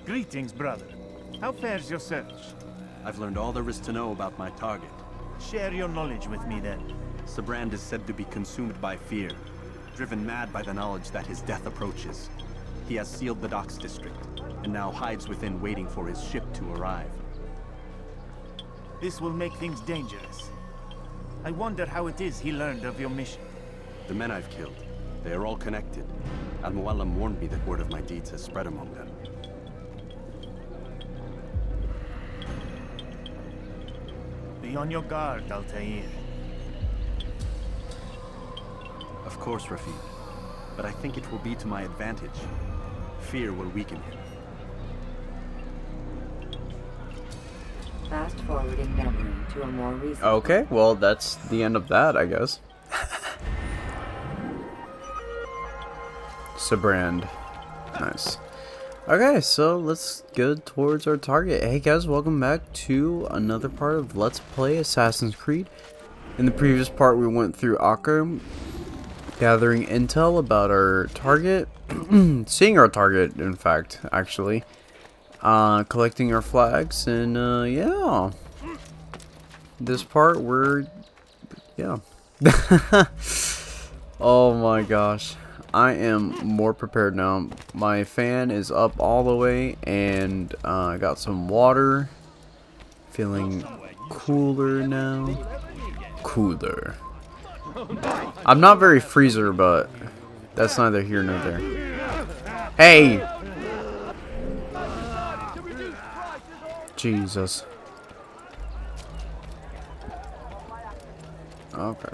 Greetings, brother. How fares your search? I've learned all there is to know about my target. Share your knowledge with me then. Sibrand is said to be consumed by fear, driven mad by the knowledge that his death approaches. He has sealed the docks district, and now hides within waiting for his ship to arrive. This will make things dangerous. I wonder how it is he learned of your mission. The men I've killed, they are all connected. Al-Mualim warned me that word of my deeds has spread among them. Be on your guard, Altair. Of course, Rafiq. But I think it will be to my advantage. Fear will weaken him. Fast forwarding memory to a more recent. Okay, well, that's the end of that, I guess. Sibrand. Nice. Okay, so let's go towards our target. Hey guys, welcome back to another part of Let's Play Assassin's Creed. In the previous part, we went through Acre, gathering intel about our target, seeing our target, in fact, actually, collecting our flags, and yeah. This part, yeah. Oh my gosh. I am more prepared now. My fan is up all the way, and I got some water. Feeling cooler now. Cooler. I'm not very freezer, but that's neither here nor there. Hey! Jesus. Okay.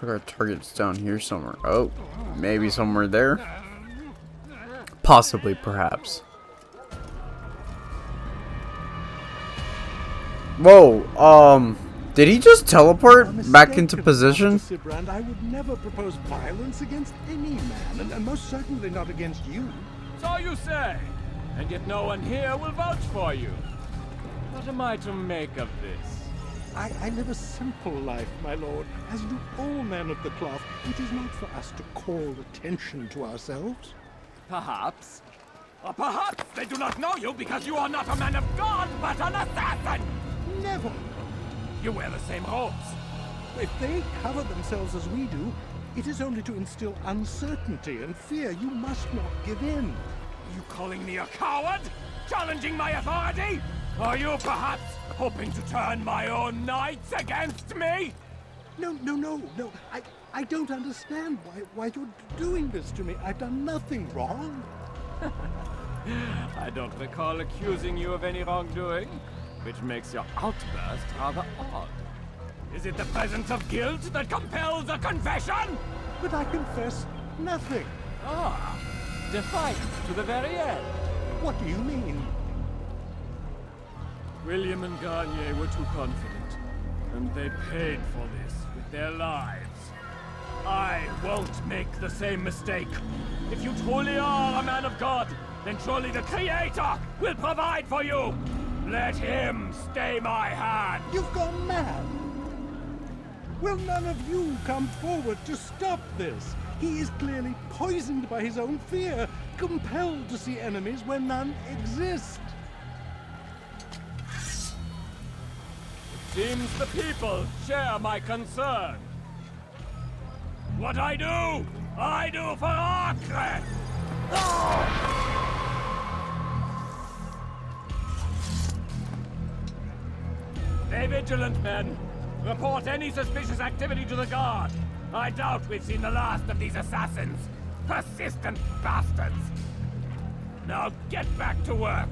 Looks like our target's down here somewhere. Oh, maybe somewhere there. Possibly, perhaps. Whoa, did he just teleport back into position? Sibrand, I would never propose violence against any man, and most certainly not against you. So you say, and yet no one here will vouch for you. What am I to make of this? I live a simple life, my lord, as do all men of the cloth. It is not for us to call attention to ourselves. Perhaps. Or perhaps they do not know you because you are not a man of God, but an assassin! Never. You wear the same robes. If they cover themselves as we do, it is only to instill uncertainty and fear. You must not give in. You calling me a coward? Challenging my authority? Are you perhaps hoping to turn my own knights against me? No. I don't understand why you're doing this to me. I've done nothing wrong. I don't recall accusing you of any wrongdoing, which makes your outburst rather odd. Is it the presence of guilt that compels a confession? But I confess nothing. Ah, defiant to the very end. What do you mean? William and Garnier were too confident, and they paid for this with their lives. I won't make the same mistake. If you truly are a man of God, then surely the Creator will provide for you. Let him stay my hand. You've gone mad. Will none of you come forward to stop this? He is clearly poisoned by his own fear, compelled to see enemies where none exist. Seems the people share my concern. What I do for Acre! Stay vigilant, men. Report any suspicious activity to the guard. I doubt we've seen the last of these assassins. Persistent bastards. Now get back to work.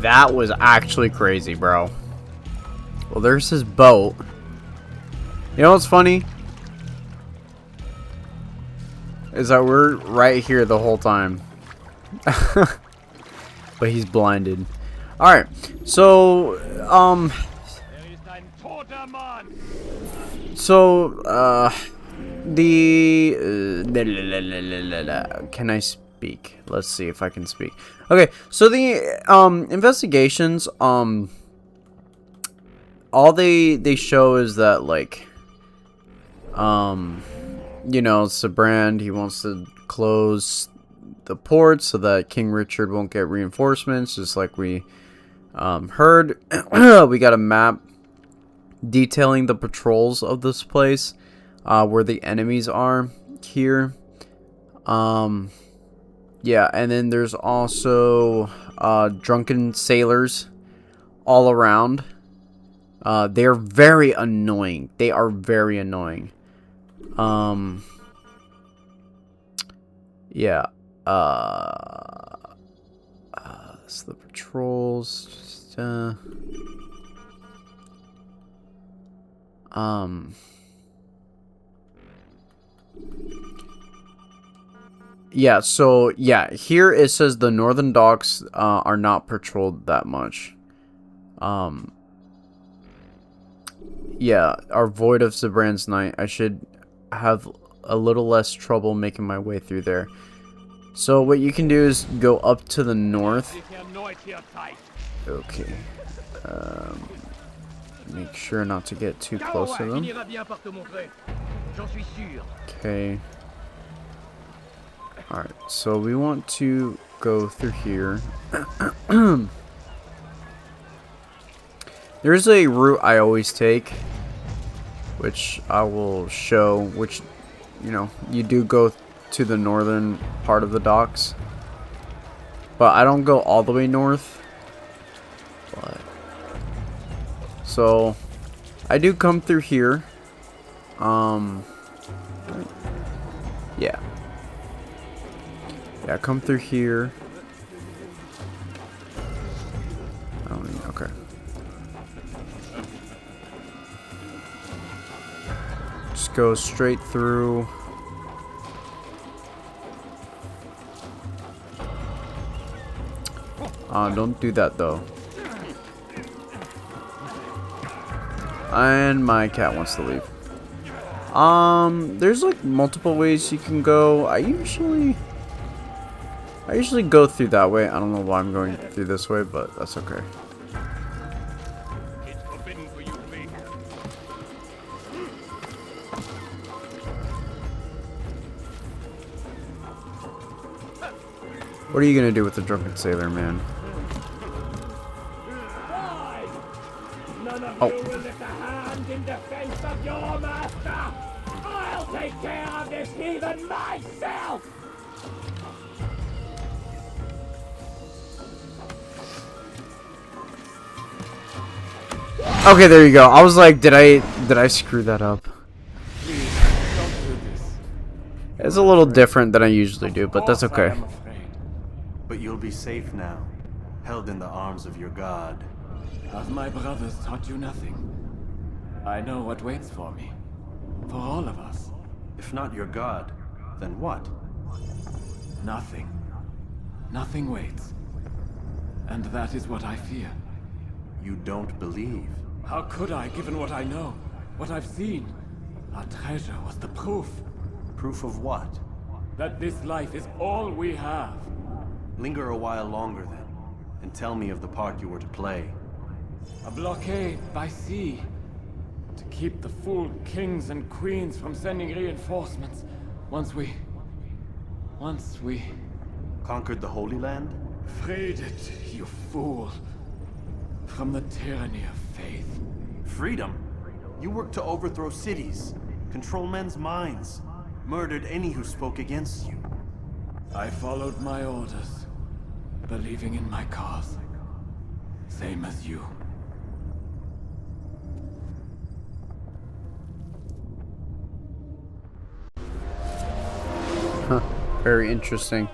That was actually crazy, bro. Well, there's his boat. You know what's funny? Is that we're right here the whole time. But he's blinded. Alright, so, speak. Let's see if I can speak. Okay, so the investigations, all they show is that, like, you know, Sibrand, he wants to close the port so that King Richard won't get reinforcements, just like we heard. We got a map detailing the patrols of this place, where the enemies are here. Yeah, and then there's also drunken sailors all around. They're very annoying. They are very annoying. Yeah. That's the patrols. Just, yeah, so, yeah, here it says the northern docks are not patrolled that much. Yeah, are void of Sibrand's night. I should have a little less trouble making my way through there. So what you can do is go up to the north. Okay. Make sure not to get too close to them. Okay. Alright, so we want to go through here. There's a route I always take, which I will show, which, you know, you do go to the northern part of the docks. But I don't go all the way north. But so I do come through here. Yeah. Yeah, come through here. Okay. Just go straight through. Don't do that though. And my cat wants to leave. There's like multiple ways you can go. I usually go through that way. I don't know why I'm going through this way, but that's okay. What are you gonna do with the drunken sailor, man? None of Oh. you will lift a hand in defense of your master. I'll take care of this heathen myself. Okay, there you go. I was like, did I screw that up? It's a little different than I usually do, but that's okay. But you'll be safe now, held in the arms of your god. Have my brothers taught you nothing? I know what waits for me. For all of us. If not your god, then what? Nothing. Nothing waits. And that is what I fear. You don't believe. How could I, given what I know? What I've seen? Our treasure was the proof. Proof of what? That this life is all we have. Linger a while longer then, and tell me of the part you were to play. A blockade by sea. To keep the fool kings and queens from sending reinforcements. Once we... Conquered the Holy Land? freed it, you fool. From the tyranny of faith. Freedom? You worked to overthrow cities, control men's minds, murdered any who spoke against you. I followed my orders, believing in my cause. Same as you. Huh. Very interesting.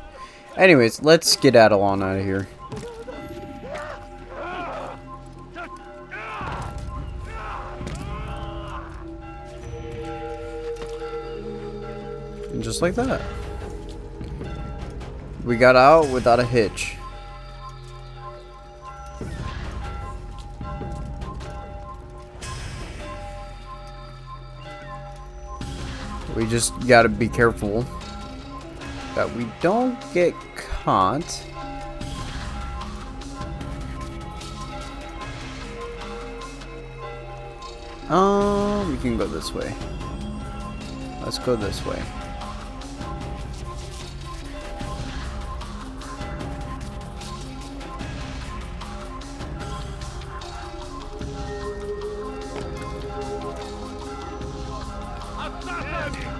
Anyways, let's skedaddle on out of here. And just like that, we got out without a hitch. We just gotta be careful. that we don't get caught. We can go this way. Let's go this way.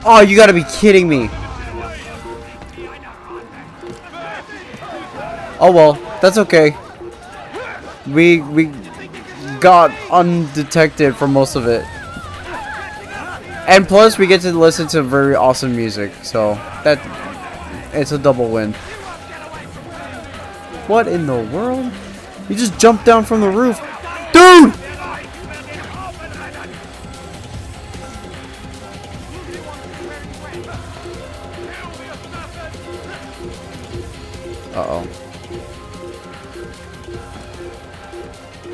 Oh, you gotta be kidding me. Oh well, that's okay. We got undetected for most of it. And plus we get to listen to very awesome music, so that it's a double win. What in the world? You just jumped down from the roof. Dude! Uh-oh.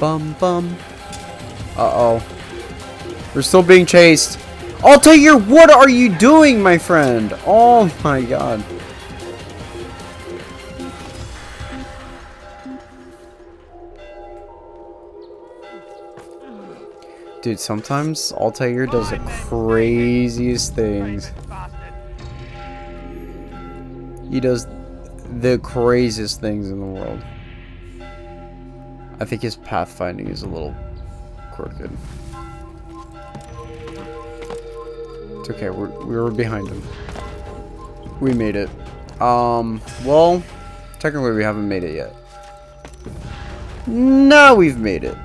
Bum bum. Uh-oh. We're still being chased. Altair, what are you doing, my friend? Oh my god. Dude, sometimes Altair does the craziest things. He does the craziest things in the world. I think his pathfinding is a little crooked. It's okay, we were behind him. We made it. Well, technically we haven't made it yet. Now we've made it.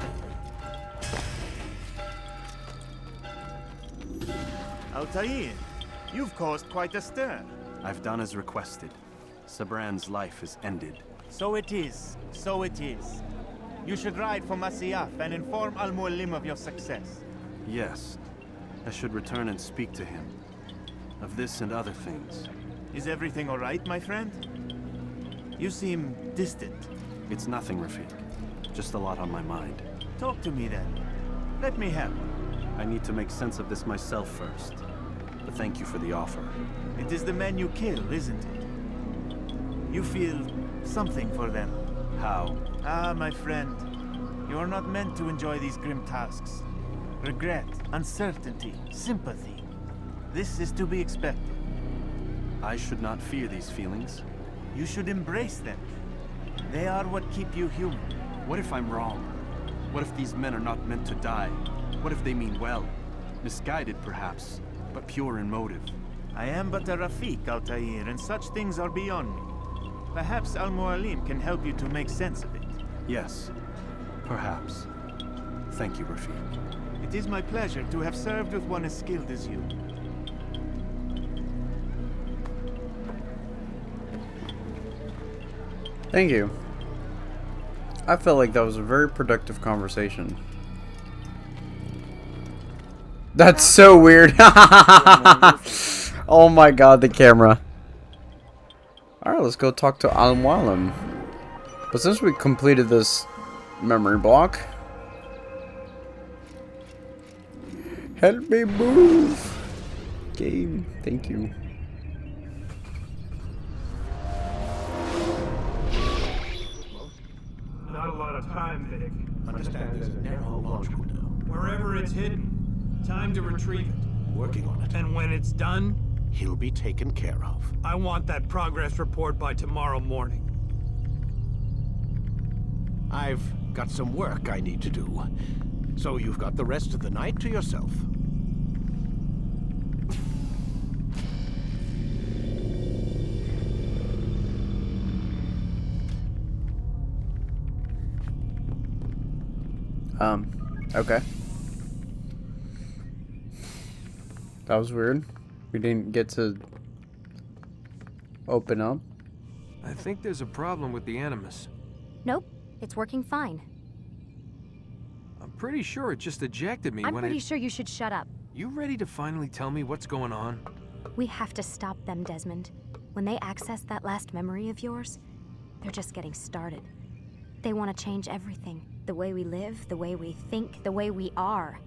Altair, you've caused quite a stir. I've done as requested. Sibrand's life is ended. So it is. So it is. You should ride for Masyaf and inform Al-Mualim of your success. Yes. I should return and speak to him. Of this and other things. Is everything all right, my friend? You seem distant. It's nothing, Rafiq. Just a lot on my mind. Talk to me then. Let me help. I need to make sense of this myself first. But thank you for the offer. It is the men you kill, isn't it? You feel something for them. How? Ah, my friend. You are not meant to enjoy these grim tasks. Regret, uncertainty, sympathy. This is to be expected. I should not fear these feelings. You should embrace them. They are what keep you human. What if I'm wrong? What if these men are not meant to die? What if they mean well? Misguided, perhaps, but pure in motive. I am but a Rafiq, Altair, and such things are beyond me. Perhaps Al-Mualim can help you to make sense of it. Yes, perhaps. Thank you, Rafiq. It is my pleasure to have served with one as skilled as you. Thank you. I felt like that was a very productive conversation. That's so weird. Oh my god, the camera. Alright, let's go talk to Al-Mualim. But since we completed this memory block, help me move. Game, thank you. Not a lot of time, Vic. Understand there's a narrow launch window. Wherever it's hidden, time to retrieve it. Working on it. And when it's done, He'll be taken care of. I want that progress report by tomorrow morning. I've got some work I need to do. So you've got the rest of the night to yourself. Okay. That was weird. We didn't get to open up. I think there's a problem with the Animus. Nope, it's working fine. I'm pretty sure it just ejected me I'm when pretty sure you should shut up. You ready to finally tell me what's going on? We have to stop them, Desmond. When they access that last memory of yours, they're just getting started. They want to change everything. The way we live, the way we think, the way we are.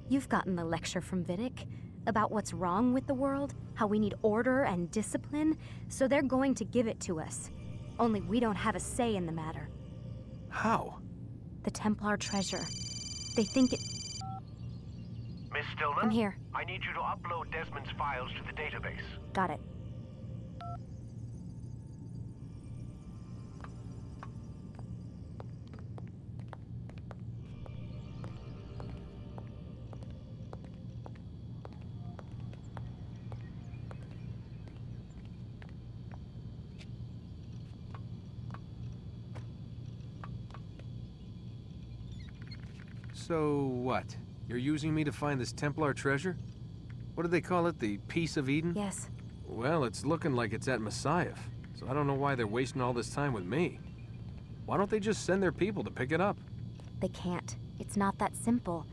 You've gotten the lecture from Vidic about what's wrong with the world, how we need order and discipline, so they're going to give it to us. Only we don't have a say in the matter. How? The Templar treasure. They think it... Miss Stillman? I'm here. I need you to upload Desmond's files to the database. Got it. So what? You're using me to find this Templar treasure? What did they call it? The Piece of Eden? Yes. Well, it's looking like it's at Messiah, so I don't know why they're wasting all this time with me. Why don't they just send their people to pick it up? They can't. It's not that simple.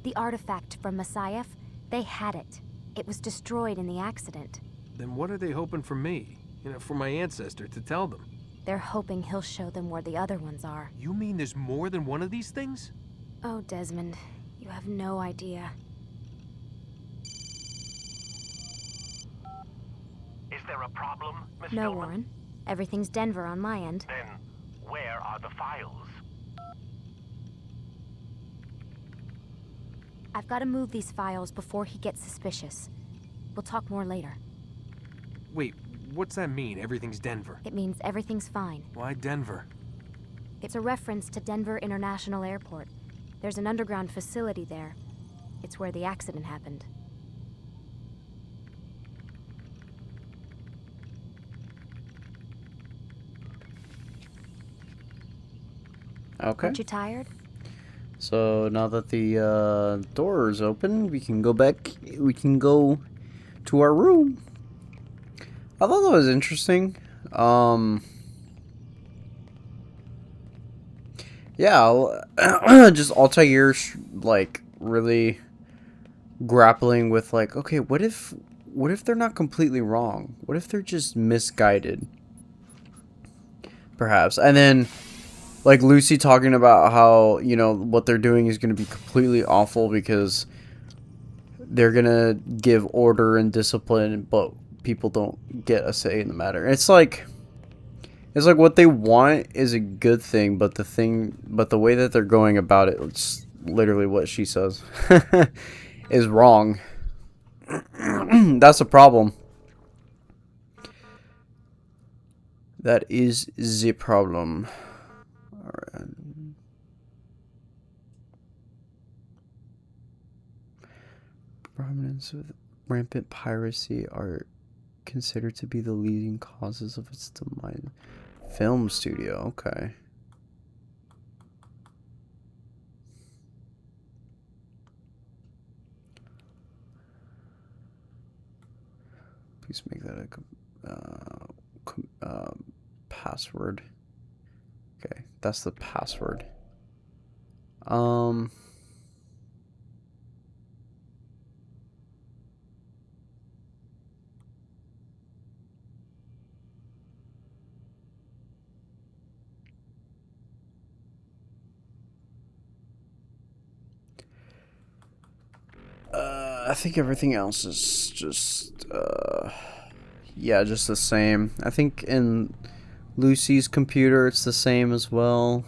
The artifact from Messiah, they had it. It was destroyed in the accident. Then what are they hoping for me? You know, for my ancestor to tell them? They're hoping he'll show them where the other ones are. You mean there's more than one of these things? Oh, Desmond, you have no idea. Is there a problem, Miss No, Stillman? Warren. Everything's Denver on my end. Then, where are the files? I've got to move these files before he gets suspicious. We'll talk more later. Wait, what's that mean, everything's Denver? It means everything's fine. Why Denver? It's a reference to Denver International Airport. There's an underground facility there. It's where the accident happened. Okay. Aren't you tired? So now that the door is open, we can go back. We can go to our room. I thought that was interesting. Yeah, just Altair like really grappling with like, okay, what if they're not completely wrong? What if they're just misguided? Perhaps. And then like Lucy talking about how, you know, what they're doing is going to be completely awful because they're going to give order and discipline, but people don't get a say in the matter. It's like what they want is a good thing, but the way that they're going about it, it's literally what she says, is wrong. That's a problem. That is the problem. Alright. Prominence with rampant piracy are considered to be the leading causes of its demise. Film studio, okay. Please make that a password. Okay, that's the password. I think everything else is just, yeah, just the same. I think in Lucy's computer it's the same as well.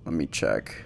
Let me check.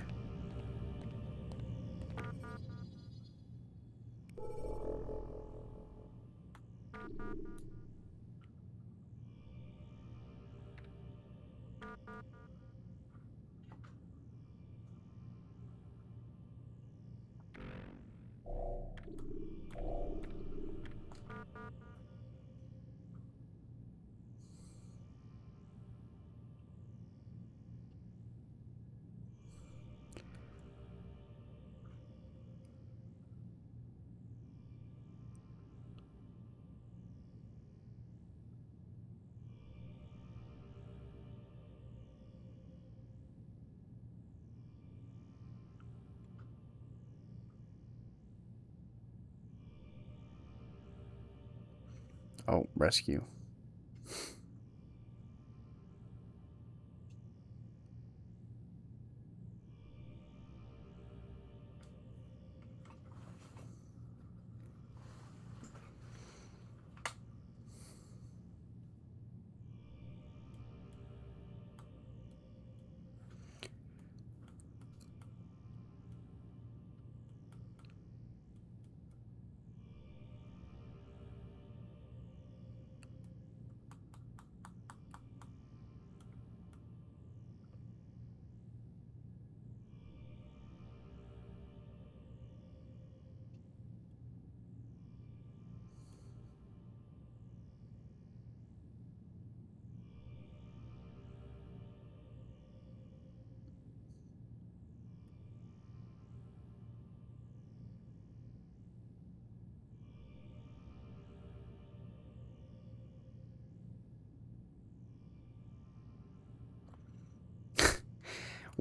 Oh, rescue.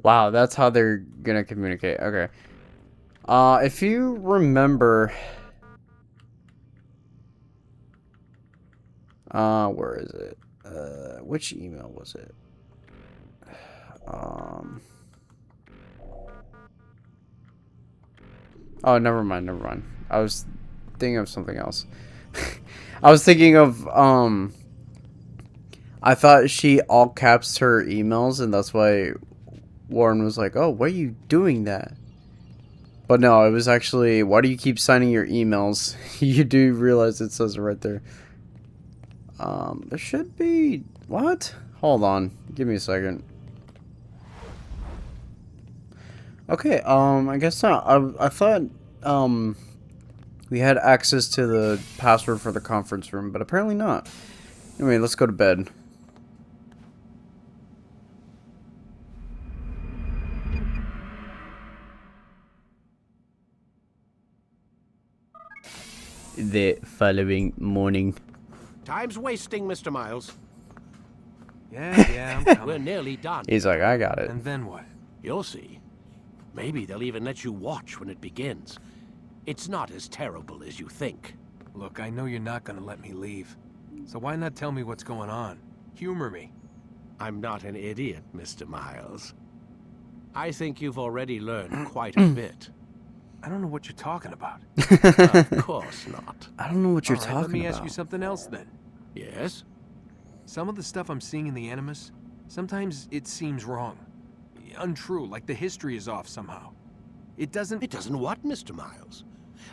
Wow, that's how they're gonna communicate. Okay. If you remember... where is it? Which email was it? Oh, never mind. I was thinking of something else. I was thinking of, I thought she all caps her emails, and that's why Warren was like, oh, why are you doing that? But no, it was actually, why do you keep signing your emails? You do realize it says it right there. There should be, what? Hold on, give me a second. Okay, I guess not. I thought, we had access to the password for the conference room, but apparently not. Anyway, let's go to bed. The following morning. Time's wasting, Mr. Miles. Yeah, I'm coming. We're nearly done. He's like, I got it. And then what? You'll see. Maybe they'll even let you watch when it begins. It's not as terrible as you think. Look, I know you're not gonna let me leave. So why not tell me what's going on? Humor me. I'm not an idiot, Mr. Miles. I think you've already learned quite a bit. I don't know what you're talking about. Of course not. I don't know what you're All right, talking let me about. ask you something else then. Yes? Some of the stuff I'm seeing in the Animus, sometimes it seems wrong. Untrue, like the history is off somehow. It doesn't... It doesn't what, Mr. Miles?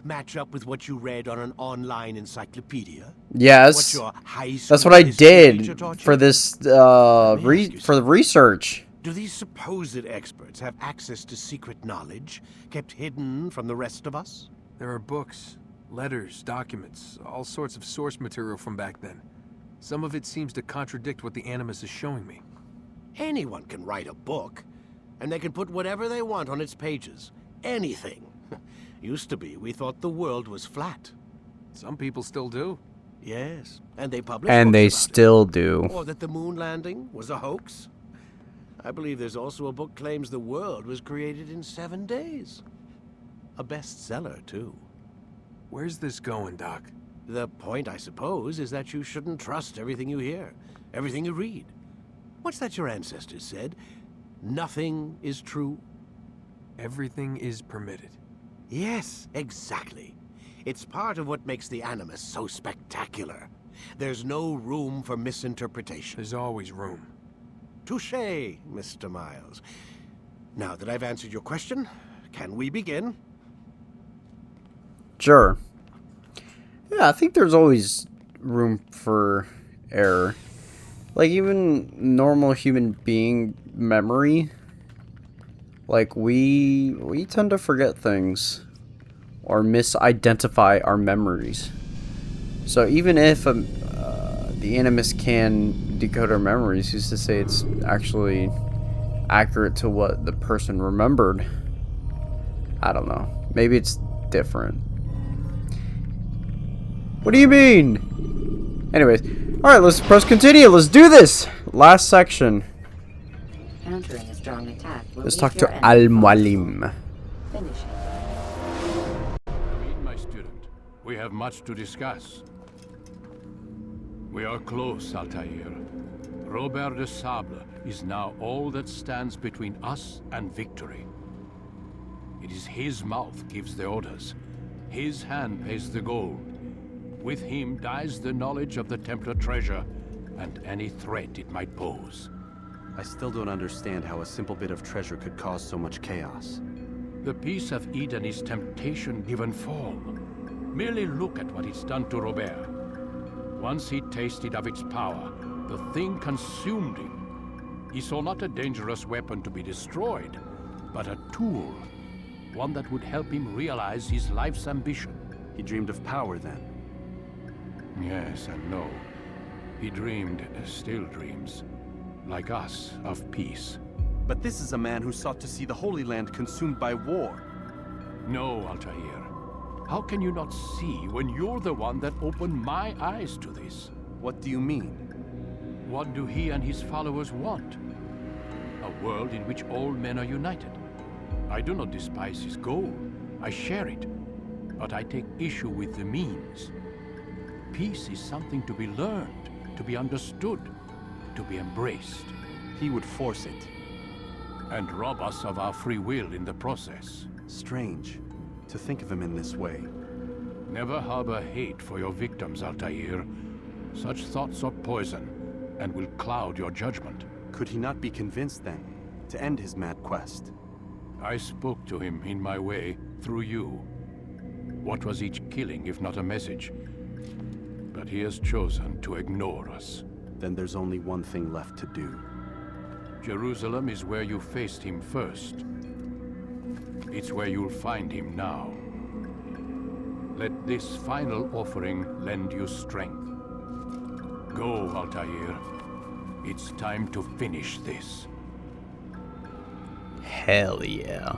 Match up with what you read on an online encyclopedia? Yes. What your high school That's what I history teacher did taught you? for this, Let me ask you for the research. Do these supposed experts have access to secret knowledge kept hidden from the rest of us? There are books, letters, documents, all sorts of source material from back then. Some of it seems to contradict what the Animus is showing me. Anyone can write a book, and they can put whatever they want on its pages. Anything. Used to be, we thought the world was flat. Some people still do. Yes, and they publish And books they about still it. do. Or that the moon landing was a hoax. I believe there's also a book claims the world was created in 7 days. A bestseller, too. Where's this going, Doc? The point, I suppose, is that you shouldn't trust everything you hear, everything you read. What's that your ancestors said? Nothing is true? Everything is permitted. Yes, exactly. It's part of what makes the Animus so spectacular. There's no room for misinterpretation. There's always room. Touché, Mr. Miles. Now that I've answered your question, can we begin? Sure. Yeah, I think there's always room for error. Like, even normal human being memory, like, we tend to forget things or misidentify our memories. So even if the Animus can decode our memories, who's to say it's actually accurate to what the person remembered? I don't know. Maybe it's different. What do you mean? Anyways, alright, let's press continue. Let's do this! Last section. Countering a strong attack will Let's leave talk your to enemy Al-Mualim. Finish it. Read, my student. We have much to discuss. We are close, Altair. Robert de Sable is now all that stands between us and victory. It is his mouth gives the orders. His hand pays the gold. With him dies the knowledge of the Templar treasure and any threat it might pose. I still don't understand how a simple bit of treasure could cause so much chaos. The peace of Eden is temptation given form. Merely look at what it's done to Robert. Once he tasted of its power, the thing consumed him. He saw not a dangerous weapon to be destroyed, but a tool. One that would help him realize his life's ambition. He dreamed of power then. Yes and no. He dreamed, still dreams, like us, of peace. But this is a man who sought to see the Holy Land consumed by war. No, Altair. How can you not see when you're the one that opened my eyes to this? What do you mean? What do he and his followers want? A world in which all men are united. I do not despise his goal. I share it. But I take issue with the means. Peace is something to be learned, to be understood, to be embraced. He would force it. And rob us of our free will in the process. Strange to think of him in this way. Never harbor hate for your victims, Altair. Such thoughts are poison, and will cloud your judgment. Could he not be convinced, then, to end his mad quest? I spoke to him in my way, through you. What was each killing if not a message? But he has chosen to ignore us. Then there's only one thing left to do. Jerusalem is where you faced him first. It's where you'll find him now. Let this final offering lend you strength. Go, Altair. It's time to finish this. Hell yeah.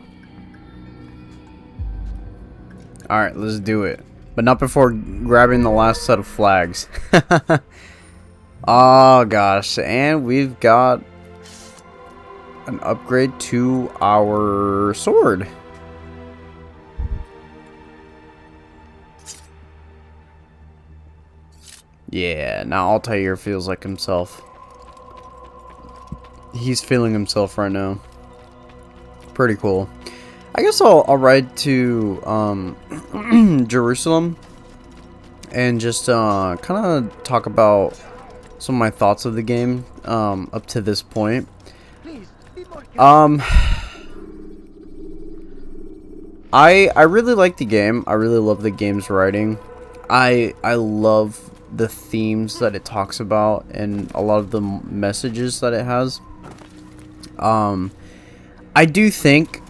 Alright, let's do it. But not before grabbing the last set of flags. Oh gosh, and we've got an upgrade to our sword. Yeah, now Altair feels like himself. He's feeling himself right now. Pretty cool. I guess I'll ride to Jerusalem and just kind of talk about some of my thoughts of the game up to this point. I really like the game. I really love the game's writing. I love the themes that it talks about and a lot of the messages that it has. I do think,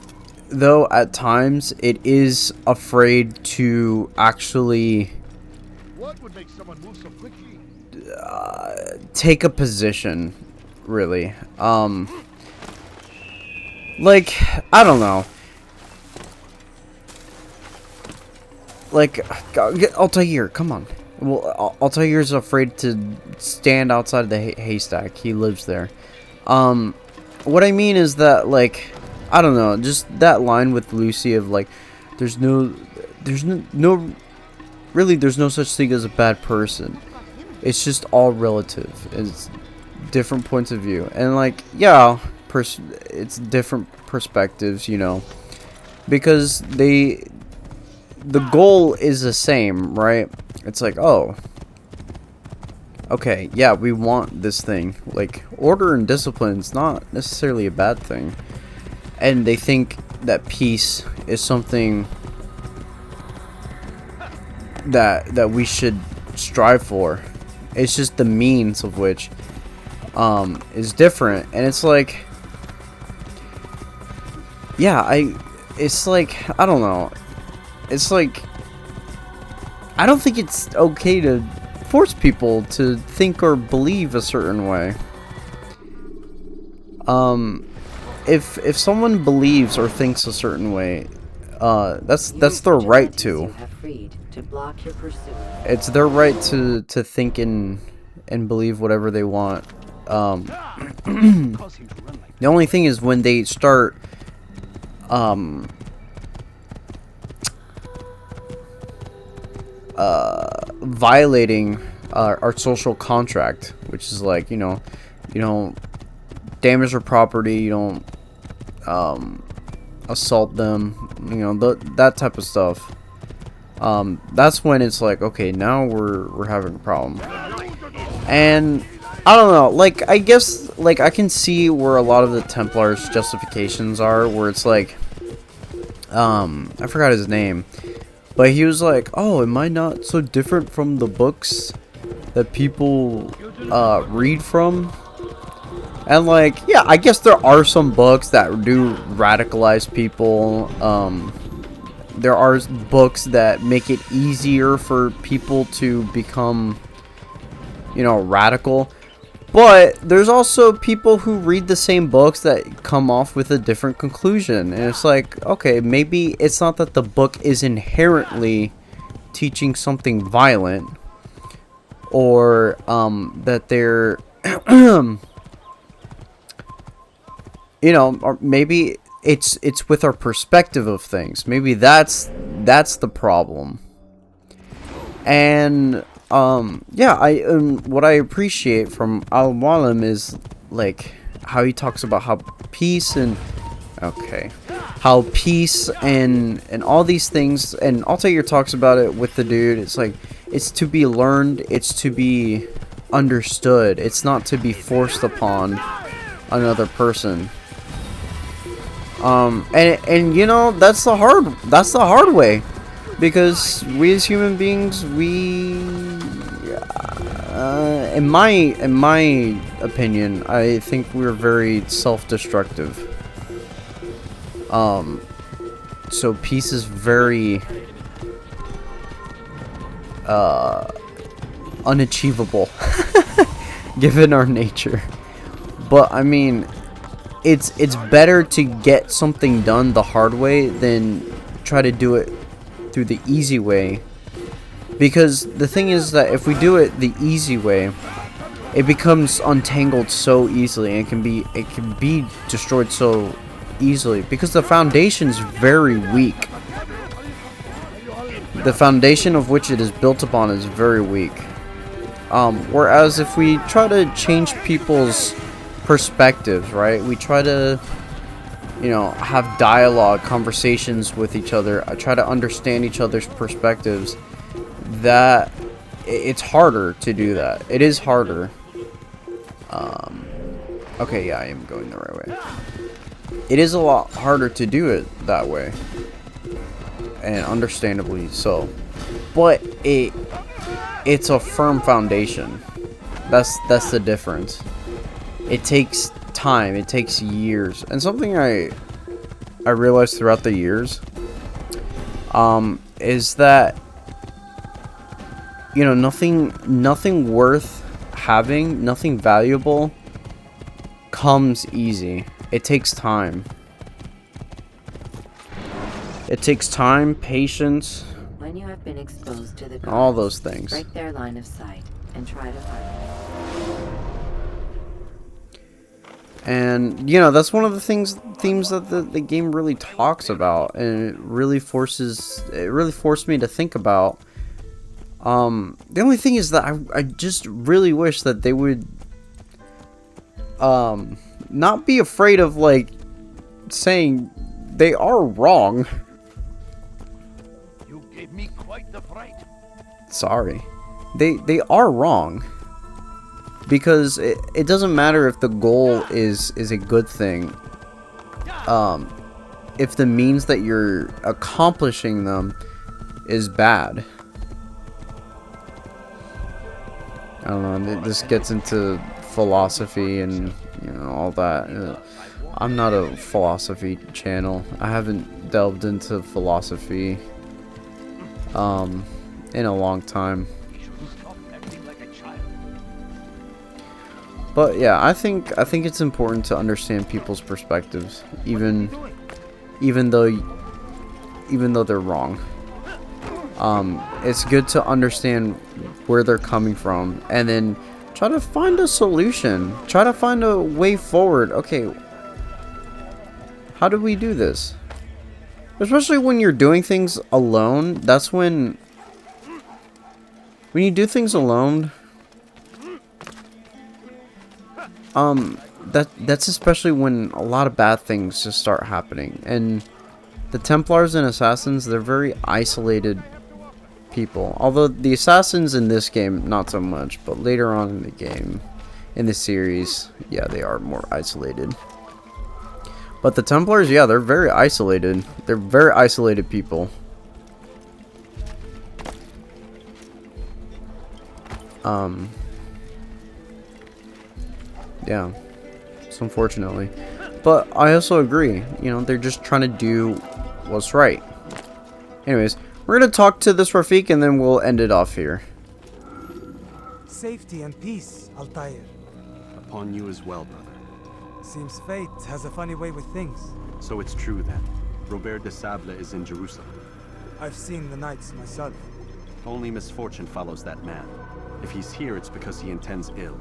though, at times it is afraid to actually What would make someone move so quickly? take a position, really. Like, I don't know. Like, Altair, come on. Well, Altair's afraid to stand outside the haystack. He lives there. What I mean is that, like, I don't know, just that line with Lucy of, like, there's no such thing as a bad person. It's just all relative. It's different points of view. And, like, yeah, it's different perspectives, you know, because the goal is the same, right? It's like, oh, okay, yeah, we want this thing. Like, order and discipline is not necessarily a bad thing. And they think that peace is something that we should strive for. It's just the means of which is different. And it's like, yeah, it's like, I don't know. It's like, I don't think it's okay to force people to think or believe a certain way. If someone believes or thinks a certain way, that's their right to. It's their right to think and believe whatever they want. The only thing is when they start violating our social contract, which is like, you don't damage their property, you don't assault them, that type of stuff. That's when it's like, okay, now we're having a problem. And I don't know, like, I guess, like, I can see where a lot of the Templars' justifications are, where it's like, I forgot his name, but he was like, oh, am I not so different from the books that people read from? And, like, yeah, I guess there are some books that do radicalize people. There are books that make it easier for people to become, radical. But there's also people who read the same books that come off with a different conclusion. And it's like, okay, maybe it's not that the book is inherently teaching something violent, or that they're you know, or maybe it's with our perspective of things. Maybe that's the problem. And yeah, what I appreciate from Al-Mualim is like how he talks about how peace and how peace and all these things, and Altair talks about it with the dude. It's like it's to be learned, it's to be understood, it's not to be forced upon another person. And you know, that's the hard way, because we as human beings, in my opinion, I think we're very self-destructive. So peace is very unachievable given our nature. But I mean, it's better to get something done the hard way than try to do it through the easy way. Because the thing is that if we do it the easy way, it becomes untangled so easily, and it can be destroyed so easily, because the foundation's very weak. The foundation of which it is built upon is very weak. Whereas if we try to change people's perspectives, right? We try to, you know, have dialogue, conversations with each other. I try to understand each other's perspectives. That it's harder to do that. It is harder. Okay, yeah, I am going the right way. It is a lot harder to do it that way, and understandably so. But it's a firm foundation. That's the difference. It takes time. It takes years. And something I realized throughout the years is that, you know, nothing worth having, nothing valuable comes easy. It takes time. It takes time, patience, When you have been exposed to the gods, all those things. break their line of sight and try to find them. And, you know, that's one of the themes that the game really talks about, and it really forced me to think about. The only thing is that I just really wish that they would not be afraid of, like, saying they are wrong. You gave me quite the fright. Sorry. They are wrong. Because it doesn't matter if the goal is a good thing. If the means that you're accomplishing them is bad. I don't know, this gets into philosophy and, you know, all that. I'm not a philosophy channel. I haven't delved into philosophy in a long time. But yeah, I think it's important to understand people's perspectives, even though they're wrong. It's good to understand where they're coming from, and then try to find a solution. Try to find a way forward. Okay, how do we do this? Especially when you're doing things alone. That's when you do things alone. That's especially when a lot of bad things just start happening. And the Templars and Assassins, they're very isolated people. Although the Assassins in this game, not so much, but later on in the game, in the series, yeah, they are more isolated. But the Templars, yeah, they're very isolated. They're very isolated people. Yeah, so unfortunately. But I also agree, you know, they're just trying to do what's right. Anyways, we're gonna talk to this Rafik and then we'll end it off here. Safety and peace, Altair. Upon you as well, brother. Seems fate has a funny way with things. So it's true then. Robert de Sable is in Jerusalem. I've seen the knights myself. Only misfortune follows that man. If he's here, it's because he intends ill.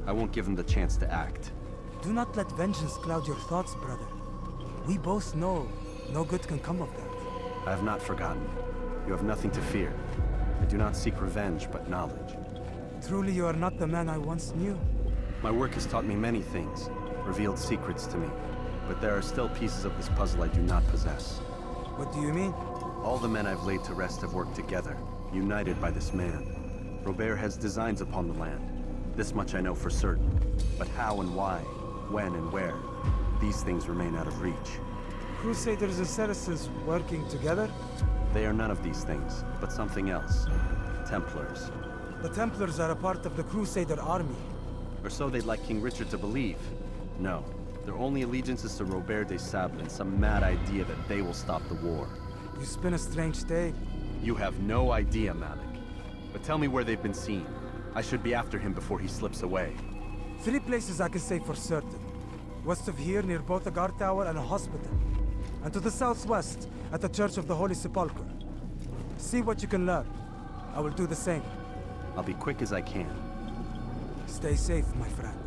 I won't give him the chance to act. Do not let vengeance cloud your thoughts, brother. We both know no good can come of that. I have not forgotten. You have nothing to fear. I do not seek revenge, but knowledge. Truly, you are not the man I once knew. My work has taught me many things, revealed secrets to me. But there are still pieces of this puzzle I do not possess. What do you mean? All the men I've laid to rest have worked together, united by this man. Robert has designs upon the land. This much I know for certain. But how and why, when and where, these things remain out of reach. Crusaders and Saracens working together? They are none of these things, but something else. Templars. The Templars are a part of the Crusader army. Or so they'd like King Richard to believe. No, their only allegiance is to Robert de Sable and some mad idea that they will stop the war. You spin a strange tale. You have no idea, Malik. But tell me where they've been seen. I should be after him before he slips away. 3 places I can say for certain. West of here, near both a guard tower and a hospital. And to the southwest, at the Church of the Holy Sepulchre. See what you can learn. I will do the same. I'll be quick as I can. Stay safe, my friend.